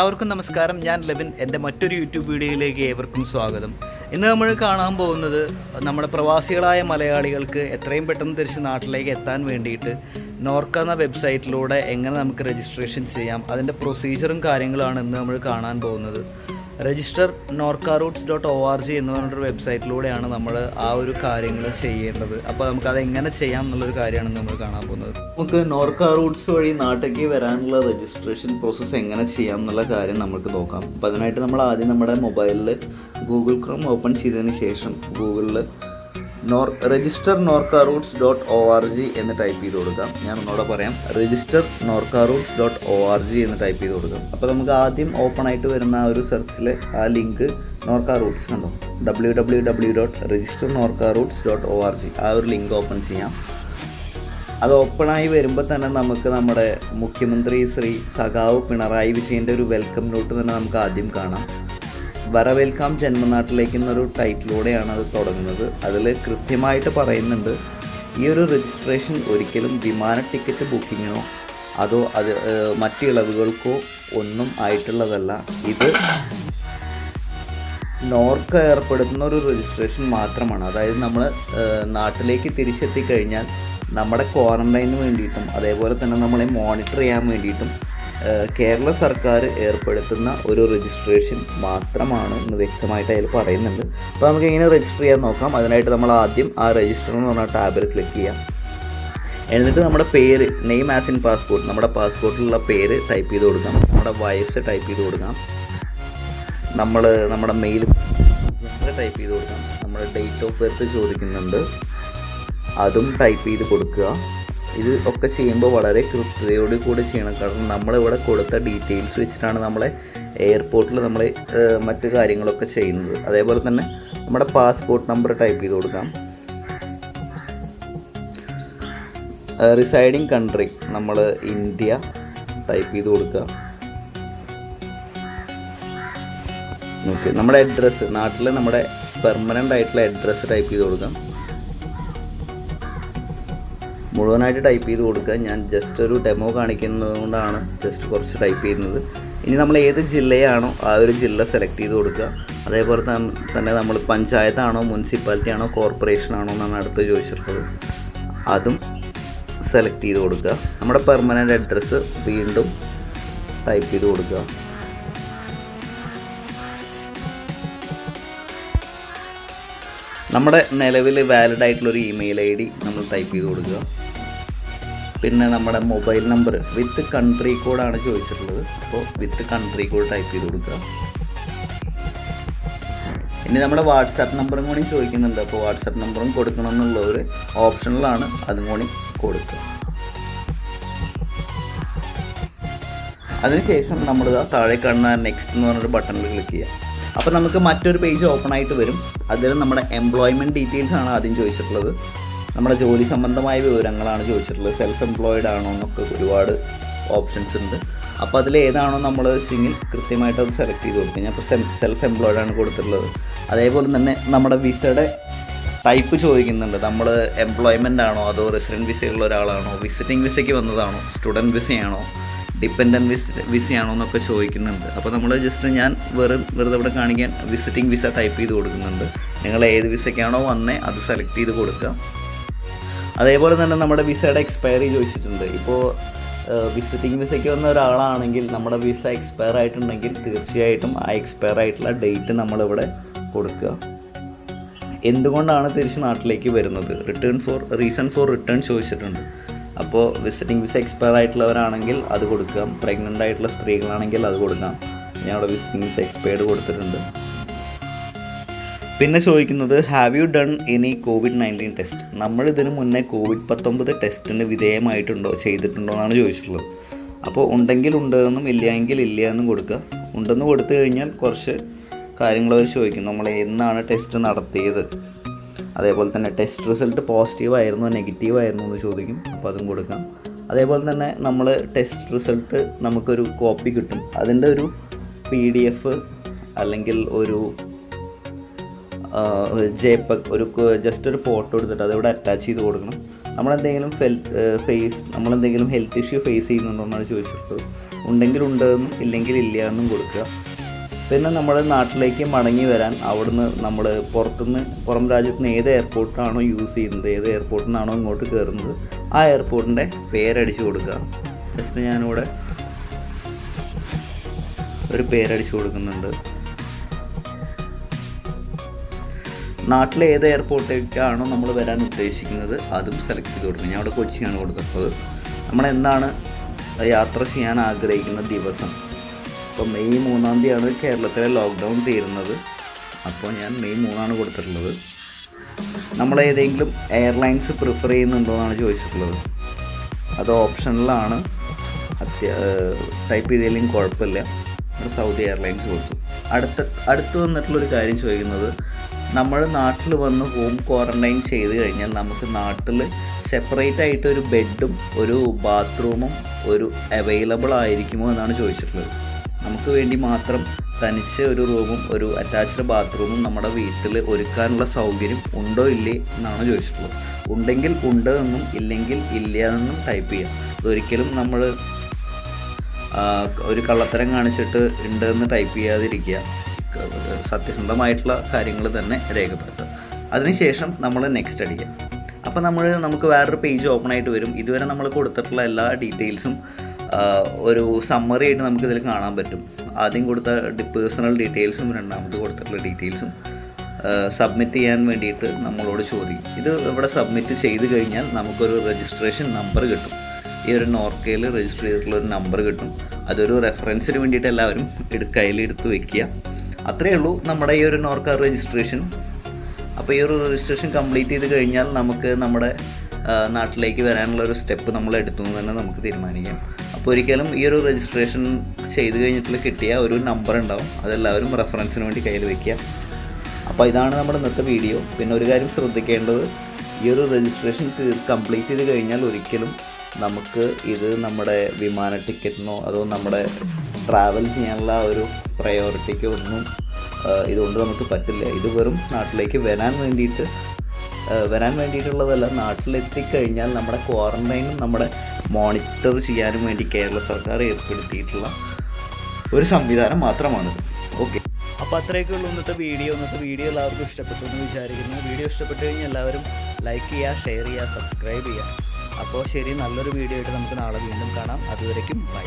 എല്ലാവർക്കും നമസ്കാരം. ഞാൻ ലെവിൻ. എൻ്റെ മറ്റൊരു യൂട്യൂബ് വീഡിയോയിലേക്ക് ഏവർക്കും സ്വാഗതം. ഇന്ന് നമ്മൾ കാണാൻ പോകുന്നത് നമ്മുടെ പ്രവാസികളായ മലയാളികൾക്ക് എത്രയും പെട്ടെന്ന് തിരിച്ച് നാട്ടിലേക്ക് എത്താൻ വേണ്ടിയിട്ട് നോർക്ക എന്ന വെബ്സൈറ്റിലൂടെ എങ്ങനെ നമുക്ക് രജിസ്ട്രേഷൻ ചെയ്യാം, അതിൻ്റെ പ്രൊസീജിയറും കാര്യങ്ങളാണ് ഇന്ന് നമ്മൾ കാണാൻ പോകുന്നത്. രജിസ്റ്റർ norcaroots.org എന്ന് പറഞ്ഞൊരു വെബ്സൈറ്റിലൂടെയാണ് നമ്മൾ ആ ഒരു കാര്യങ്ങൾ ചെയ്യേണ്ടത്. അപ്പോൾ നമുക്കത് എങ്ങനെ ചെയ്യാം എന്നുള്ളൊരു കാര്യമാണ് നമ്മൾ കാണാൻ പോകുന്നത്. നമുക്ക് നോർക്ക റൂട്ട്സ് വഴി നാട്ടിലേക്ക് വരാനുള്ള രജിസ്ട്രേഷൻ പ്രോസസ്സ് എങ്ങനെ ചെയ്യാം എന്നുള്ള കാര്യം നമുക്ക് നോക്കാം. അപ്പോൾ അതിനായിട്ട് നമ്മൾ ആദ്യം നമ്മുടെ മൊബൈലിൽ ഗൂഗിൾ ക്രോം ഓപ്പൺ ചെയ്തതിന് ശേഷം ഗൂഗിളിൽ രജിസ്റ്റർ norcaroots.org എന്ന് ടൈപ്പ് ചെയ്ത് കൊടുക്കാം. ഞാൻ ഒന്നുകൂടെ പറയാം, രജിസ്റ്റർ norcaroots.org എന്ന് ടൈപ്പ് ചെയ്ത് കൊടുക്കാം. അപ്പോൾ നമുക്ക് ആദ്യം ഓപ്പൺ ആയിട്ട് വരുന്ന ആ ഒരു സെർച്ചിൽ ആ ലിങ്ക് നോർക്ക റൂട്ട്സ് കണ്ടോ, www.registernorcaroots.org ആ ഒരു ലിങ്ക് ഓപ്പൺ ചെയ്യാം. അത് ഓപ്പണായി വരുമ്പോൾ തന്നെ നമുക്ക് നമ്മുടെ മുഖ്യമന്ത്രി ശ്രീ സഖാവ് പിണറായി വിജയൻ്റെ ഒരു വെൽക്കം നോട്ട് തന്നെ നമുക്ക് ആദ്യം കാണാം. വരവേൽക്കാം ജന്മനാട്ടിലേക്ക് എന്നൊരു ടൈറ്റിലൂടെയാണ് അത് തുടങ്ങുന്നത്. അതിൽ കൃത്യമായിട്ട് പറയുന്നുണ്ട്, ഈ ഒരു രജിസ്ട്രേഷൻ ഒരിക്കലും വിമാന ടിക്കറ്റ് ബുക്കിങ്ങിനോ അതോ മറ്റ് ഇളവുകൾക്കോ ഒന്നും ആയിട്ടുള്ളതല്ല. ഇത് നോർക്ക ഏർപ്പെടുത്തുന്ന ഒരു രജിസ്ട്രേഷൻ മാത്രമാണ്. അതായത് നമ്മൾ നാട്ടിലേക്ക് തിരിച്ചെത്തിക്കഴിഞ്ഞാൽ നമ്മുടെ ക്വാറൻറ്റൈന് വേണ്ടിയിട്ടും അതേപോലെ തന്നെ നമ്മളെ മോണിറ്റർ ചെയ്യാൻ വേണ്ടിയിട്ടും കേരള സർക്കാർ ഏർപ്പെടുത്തുന്ന ഒരു രജിസ്ട്രേഷൻ മാത്രമാണ് എന്ന് വ്യക്തമായിട്ട് അതിൽ പറയുന്നുണ്ട്. അപ്പോൾ നമുക്ക് എങ്ങനെ രജിസ്റ്റർ ചെയ്യാൻ നോക്കാം. അതിനായിട്ട് നമ്മൾ ആദ്യം ആ രജിസ്റ്റർ എന്ന് പറഞ്ഞ ടാബിൽ ക്ലിക്ക് ചെയ്യാം. എന്നിട്ട് നമ്മുടെ പേര്, നെയിം ആസ് ഇൻ പാസ്പോർട്ട്, നമ്മുടെ പാസ്പോർട്ടിലുള്ള പേര് ടൈപ്പ് ചെയ്ത് കൊടുക്കാം. നമ്മുടെ വയസ്സ് ടൈപ്പ് ചെയ്ത് കൊടുക്കാം. നമ്മുടെ മെയിൽ ടൈപ്പ് ചെയ്ത് കൊടുക്കാം. നമ്മുടെ ഡേറ്റ് ഓഫ് ബർത്ത് ചോദിക്കുന്നുണ്ട്, അതും ടൈപ്പ് ചെയ്ത് കൊടുക്കുക. ഇത് ഒക്കെ ചെയ്യുമ്പോൾ വളരെ കൃത്യതയോട് കൂടി ചെയ്യണം. കാരണം നമ്മളിവിടെ കൊടുത്ത ഡീറ്റെയിൽസ് വെച്ചിട്ടാണ് നമ്മളെ എയർപോർട്ടിൽ നമ്മൾ മറ്റു കാര്യങ്ങളൊക്കെ ചെയ്യുന്നത്. അതേപോലെ തന്നെ നമ്മുടെ പാസ്പോർട്ട് നമ്പർ ടൈപ്പ് ചെയ്ത് കൊടുക്കാം. റിസൈഡിങ് കൺട്രി നമ്മൾ ഇന്ത്യ ടൈപ്പ് ചെയ്ത് കൊടുക്കുക. ഓക്കെ, നമ്മുടെ അഡ്രസ്സ്, നാട്ടിൽ നമ്മുടെ പെർമനൻ്റ് ആയിട്ടുള്ള അഡ്രസ്സ് ടൈപ്പ് ചെയ്ത് കൊടുക്കാം. മുഴുവനായിട്ട് ടൈപ്പ് ചെയ്ത് കൊടുക്കുക. ഞാൻ ജസ്റ്റ് ഒരു ഡെമോ കാണിക്കുന്നത് കൊണ്ടാണ് ജസ്റ്റ് കുറച്ച് ടൈപ്പ് ചെയ്യുന്നത്. ഇനി നമ്മൾ ഏത് ജില്ലയാണോ ആ ഒരു ജില്ല സെലക്ട് ചെയ്ത് കൊടുക്കുക. അതേപോലെ തന്നെ നമ്മൾ പഞ്ചായത്താണോ മുനിസിപ്പാലിറ്റി ആണോ കോർപ്പറേഷൻ ആണോ എന്നാണ് അടുത്ത് ചോദിച്ചിട്ടുള്ളത്, അതും സെലക്ട് ചെയ്ത് കൊടുക്കുക. നമ്മുടെ പെർമനൻ്റ് അഡ്രസ്സ് വീണ്ടും ടൈപ്പ് ചെയ്ത് കൊടുക്കുക. നമ്മുടെ നിലവിൽ വാലിഡ് ആയിട്ടുള്ളൊരു ഇമെയിൽ ID നമ്മൾ ടൈപ്പ് ചെയ്ത് കൊടുക്കുക. പിന്നെ നമ്മുടെ മൊബൈൽ നമ്പർ വിത്ത് കൺട്രി കോഡാണ് ചോദിച്ചിട്ടുള്ളത്, അപ്പോൾ വിത്ത് കൺട്രി കോഡ് ടൈപ്പ് ചെയ്ത് കൊടുക്കുക. ഇനി നമ്മുടെ വാട്സാപ്പ് നമ്പറും കൂടി ചോദിക്കുന്നുണ്ട്, അപ്പോൾ വാട്സാപ്പ് നമ്പറും കൊടുക്കണം എന്നുള്ള ഒരു ഓപ്ഷനിലാണ്, അതും കൂടി കൊടുക്കുക. അതിനുശേഷം നമ്മൾ താഴെ കാണുന്ന നെക്സ്റ്റ് എന്ന് പറഞ്ഞൊരു ബട്ടണിൽ ക്ലിക്ക് ചെയ്യാം. അപ്പോൾ നമുക്ക് മറ്റൊരു പേജ് ഓപ്പൺ ആയിട്ട് വരും. അതിൽ നമ്മുടെ എംപ്ലോയ്മെൻറ്റ് ഡീറ്റെയിൽസ് ആണ് ആദ്യം ചോദിച്ചിട്ടുള്ളത്. നമ്മുടെ ജോലി സംബന്ധമായ വിവരങ്ങളാണ് ചോദിച്ചിട്ടുള്ളത്. സെൽഫ് എംപ്ലോയിഡ് ആണോ എന്നൊക്കെ ഒരുപാട് ഓപ്ഷൻസ് ഉണ്ട്. അപ്പോൾ അതിൽ ഏതാണോ നമ്മൾ വെച്ചെങ്കിൽ കൃത്യമായിട്ട് അത് സെലക്ട് ചെയ്ത് കൊടുക്കുക. ഞാൻ ഇപ്പോൾ സെൽഫ് എംപ്ലോയിഡ് ആണ് കൊടുത്തിട്ടുള്ളത്. അതേപോലെ തന്നെ നമ്മുടെ വിസയുടെ ടൈപ്പ് ചോദിക്കുന്നുണ്ട്. നമ്മൾ എംപ്ലോയ്മെൻ്റ് ആണോ അതോ റെസിഡൻറ്റ് വിസയുള്ള ഒരാളാണോ, വിസിറ്റിംഗ് വിസയ്ക്ക് വന്നതാണോ, സ്റ്റുഡൻറ്റ് വിസയാണോ, ഡിപ്പെൻഡൻറ്റ് വിസയാണോ എന്നൊക്കെ ചോദിക്കുന്നുണ്ട്. അപ്പോൾ നമ്മൾ ജസ്റ്റ് ഞാൻ വെറുതെ ഇവിടെ കാണിക്കാൻ വിസിറ്റിംഗ് വിസ ടൈപ്പ് ചെയ്ത് കൊടുക്കുന്നുണ്ട്. നിങ്ങൾ ഏത് വിസയ്ക്കാണോ വന്നേ അത് സെലക്ട് ചെയ്ത് കൊടുക്കുക. അതേപോലെ തന്നെ നമ്മുടെ വിസയുടെ എക്സ്പയറി ചോദിച്ചിട്ടുണ്ട്. ഇപ്പോൾ വിസിറ്റിംഗ് വിസയ്ക്ക് വന്ന ഒരാളാണെങ്കിൽ നമ്മുടെ വിസ എക്സ്പയർ ആയിട്ടുണ്ടെങ്കിൽ തീർച്ചയായിട്ടും ആ എക്സ്പയർ ആയിട്ടുള്ള ഡേറ്റ് നമ്മളിവിടെ കൊടുക്കുക. എന്തുകൊണ്ടാണ് തിരിച്ച് നാട്ടിലേക്ക് വരുന്നത്, റീസൺ ഫോർ റിട്ടേൺ ചോദിച്ചിട്ടുണ്ട്. അപ്പോൾ വിസിറ്റിംഗ് വിസ എക്സ്പയർ ആയിട്ടുള്ളവരാണെങ്കിൽ അത് കൊടുക്കാം. പ്രഗ്നൻ്റ് ആയിട്ടുള്ള സ്ത്രീകളാണെങ്കിൽ അത് കൊടുക്കാം. ഞാനിവിടെ വിസിറ്റിംഗ് വിസ എക്സ്പയർഡ് കൊടുത്തിട്ടുണ്ട്. പിന്നെ ചോദിക്കുന്നത് have you done any COVID-19 test, നമ്മളിതിന് മുന്നേ COVID-19 ടെസ്റ്റിന് വിധേയമായിട്ടുണ്ടോ, ചെയ്തിട്ടുണ്ടോ എന്നാണ് ചോദിച്ചിട്ടുള്ളത്. അപ്പോൾ ഉണ്ടെങ്കിൽ ഉണ്ടെന്നും ഇല്ലെങ്കിൽ ഇല്ല എന്നും കൊടുക്കുക. ഉണ്ടെന്ന് കൊടുത്തു കഴിഞ്ഞാൽ കുറച്ച് കാര്യങ്ങൾ അവർ ചോദിക്കും, നമ്മൾ എന്നാണ് ടെസ്റ്റ് നടത്തിയത്, അതേപോലെ തന്നെ ടെസ്റ്റ് റിസൾട്ട് പോസിറ്റീവ് ആയിരുന്നോ നെഗറ്റീവ് ആയിരുന്നോ എന്ന് ചോദിക്കും. അപ്പോൾ അതും കൊടുക്കാം. അതേപോലെ തന്നെ നമ്മൾ ടെസ്റ്റ് റിസൾട്ട് നമുക്കൊരു കോപ്പി കിട്ടും. അതിൻ്റെ ഒരു PDF അല്ലെങ്കിൽ ഒരു JPEG, ജസ്റ്റ് ഒരു ഫോട്ടോ എടുത്തിട്ട് അതിവിടെ അറ്റാച്ച് ചെയ്ത് കൊടുക്കണം. നമ്മളെന്തെങ്കിലും ഹെൽത്ത് ഇഷ്യൂ ഫേസ് ചെയ്യുന്നുണ്ടോ എന്നാണ് ചോദിച്ചിട്ടുള്ളത്. ഉണ്ടെങ്കിൽ ഉണ്ടെന്നും ഇല്ലെങ്കിൽ ഇല്ല എന്നും കൊടുക്കുക. പിന്നെ നമ്മൾ നാട്ടിലേക്ക് മടങ്ങി വരാൻ അവിടുന്ന് നമ്മൾ പുറം രാജ്യത്ത് നിന്ന് ഏത് എയർപോർട്ടാണോ യൂസ് ചെയ്യുന്നത്, ഏത് എയർപോർട്ടിൽ നിന്നാണോ ഇങ്ങോട്ട് കയറുന്നത്, ആ എയർപോർട്ടിൻ്റെ പേരടിച്ച് കൊടുക്കുക. ജസ്റ്റ് ഞാനിവിടെ ഒരു പേരടിച്ച് കൊടുക്കുന്നുണ്ട്. നാട്ടിലെ ഏത് എയർപോർട്ടിലേക്കാണോ നമ്മൾ വരാൻ ഉദ്ദേശിക്കുന്നത് അതും സെലക്ട് ചെയ്ത് കൊടുക്കുക. ഞാൻ ഇവിടെ കൊച്ചിയാണ് കൊടുത്തിട്ടുള്ളത്. നമ്മളെന്താണ് യാത്ര ചെയ്യാൻ ആഗ്രഹിക്കുന്ന ദിവസം. അപ്പോൾ മെയ് 3-ാം തീയതിയാണ് കേരളത്തിലെ ലോക്ക്ഡൗൺ തീരുന്നത്. അപ്പോൾ ഞാൻ മെയ് 3 കൊടുത്തിട്ടുള്ളത്. നമ്മൾ ഏതെങ്കിലും എയർലൈൻസ് പ്രിഫർ ചെയ്യുന്നുണ്ടോ എന്നാണ് ചോദിച്ചിട്ടുള്ളത്. അത് ഓപ്ഷനിലാണ്. ടൈപ്പ് ചെയ്തതിലും കുഴപ്പമില്ല. സൗദി എയർലൈൻസ് കൊടുത്തു. അടുത്ത് വന്നിട്ടുള്ളൊരു കാര്യം ചോദിക്കുന്നത്, നമ്മൾ നാട്ടിൽ വന്ന് ഹോം ക്വാറൻറ്റൈൻ ചെയ്ത് കഴിഞ്ഞാൽ നമുക്ക് നാട്ടിൽ സെപ്പറേറ്റ് ആയിട്ട് ഒരു ബെഡും ഒരു ബാത്റൂമും ഒരു അവൈലബിൾ ആയിരിക്കുമോ എന്നാണ് ചോദിച്ചിട്ടുള്ളത്. നമുക്ക് വേണ്ടി മാത്രം തനിച്ച് ഒരു റൂമും ഒരു അറ്റാച്ച്ഡ് ബാത്റൂമും നമ്മുടെ വീട്ടിൽ ഒരുക്കാനുള്ള സൗകര്യം ഉണ്ടോ ഇല്ലേ എന്നാണ് ചോദിച്ചിട്ടുള്ളത്. ഉണ്ടെങ്കിൽ ഉണ്ട് എന്നും ഇല്ലെങ്കിൽ ഇല്ല എന്നും ടൈപ്പ് ചെയ്യാം. ഇതൊരിക്കലും നമ്മൾ ഒരു കള്ളത്തരം കാണിച്ചിട്ട് ഉണ്ടെന്ന് ടൈപ്പ് ചെയ്യാതിരിക്കുക. സത്യസന്ധമായിട്ടുള്ള കാര്യങ്ങൾ തന്നെ രേഖപ്പെടുത്തുക. അതിനുശേഷം നമ്മൾ നെക്സ്റ്റ് അടിക്കുക. അപ്പോൾ നമുക്ക് വേറൊരു പേജ് ഓപ്പൺ ആയിട്ട് വരും. ഇതുവരെ നമ്മൾ കൊടുത്തിട്ടുള്ള എല്ലാ ഡീറ്റെയിൽസും ഒരു സമ്മറി ആയിട്ട് നമുക്കിതിൽ കാണാൻ പറ്റും. ആദ്യം കൊടുത്ത പേഴ്സണൽ ഡീറ്റെയിൽസും രണ്ടാമത് കൊടുത്തിട്ടുള്ള ഡീറ്റെയിൽസും സബ്മിറ്റ് ചെയ്യാൻ വേണ്ടിയിട്ട് നമ്മളോട് ചോദിക്കും. ഇത് ഇവിടെ സബ്മിറ്റ് ചെയ്ത് കഴിഞ്ഞാൽ നമുക്കൊരു രജിസ്ട്രേഷൻ നമ്പർ കിട്ടും. ഈ ഒരു നോർക്കയിൽ രജിസ്റ്റർ ചെയ്തിട്ടുള്ള ഒരു നമ്പർ കിട്ടും. അതൊരു റെഫറൻസിന് വേണ്ടിയിട്ട് എല്ലാവരും കയ്യിലെടുത്ത് വെക്കുക. അത്രയേ ഉള്ളൂ നമ്മുടെ ഈ ഒരു നോർക്ക രജിസ്ട്രേഷൻ. അപ്പോൾ ഈ ഒരു രജിസ്ട്രേഷൻ കംപ്ലീറ്റ് ചെയ്ത് കഴിഞ്ഞാൽ നമുക്ക് നമ്മുടെ നാട്ടിലേക്ക് വരാനുള്ള ഒരു സ്റ്റെപ്പ് നമ്മൾ എടുത്തു എന്ന് തന്നെ നമുക്ക് തീരുമാനിക്കാം. അപ്പോൾ ഒരിക്കലും ഈ ഒരു രജിസ്ട്രേഷൻ ചെയ്ത് കഴിഞ്ഞിട്ട് കിട്ടിയ ഒരു നമ്പർ ഉണ്ടാവും. അതെല്ലാവരും റെഫറൻസിന് വേണ്ടി കയ്യിൽ വയ്ക്കുക. അപ്പോൾ ഇതാണ് നമ്മുടെ ഇന്നത്തെ വീഡിയോ. പിന്നെ ഒരു കാര്യം ശ്രദ്ധിക്കേണ്ടത്, ഈ ഒരു രജിസ്ട്രേഷൻ കംപ്ലീറ്റ് ചെയ്ത് കഴിഞ്ഞാൽ ഒരിക്കലും നമുക്ക് ഇത് നമ്മുടെ വിമാന ടിക്കറ്റിനോ അതോ നമ്മുടെ ട്രാവൽ ചെയ്യാനുള്ള ഒരു പ്രയോറിറ്റിക്കോ ഒന്നും ഇതുകൊണ്ട് നമുക്ക് പറ്റില്ല. ഇത് വെറും നാട്ടിലേക്ക് വരാൻ വേണ്ടിയിട്ടുള്ളതല്ല. നാട്ടിലെത്തിക്കഴിഞ്ഞാൽ നമ്മുടെ ക്വാറൻറ്റൈനും നമ്മുടെ മോണിറ്റർ ചെയ്യാനും വേണ്ടി കേരള സർക്കാർ ഏർപ്പെടുത്തിയിട്ടുള്ള ഒരു സംവിധാനം മാത്രമാണിത്. ഓക്കെ, അപ്പോൾ അത്രയൊക്കെ ഉള്ളൂ ഇന്നത്തെ വീഡിയോ. എല്ലാവർക്കും ഇഷ്ടപ്പെട്ടു എന്ന് വിചാരിക്കുന്നു. വീഡിയോ ഇഷ്ടപ്പെട്ടു കഴിഞ്ഞാൽ എല്ലാവരും ലൈക്ക് ചെയ്യുക, ഷെയർ ചെയ്യുക, സബ്സ്ക്രൈബ് ചെയ്യുക. അപ്പോൾ ശരി, നല്ലൊരു വീഡിയോ ആയിട്ട് നമുക്ക് നാളെ വീണ്ടും കാണാം. അതുവരേക്കും ബൈ.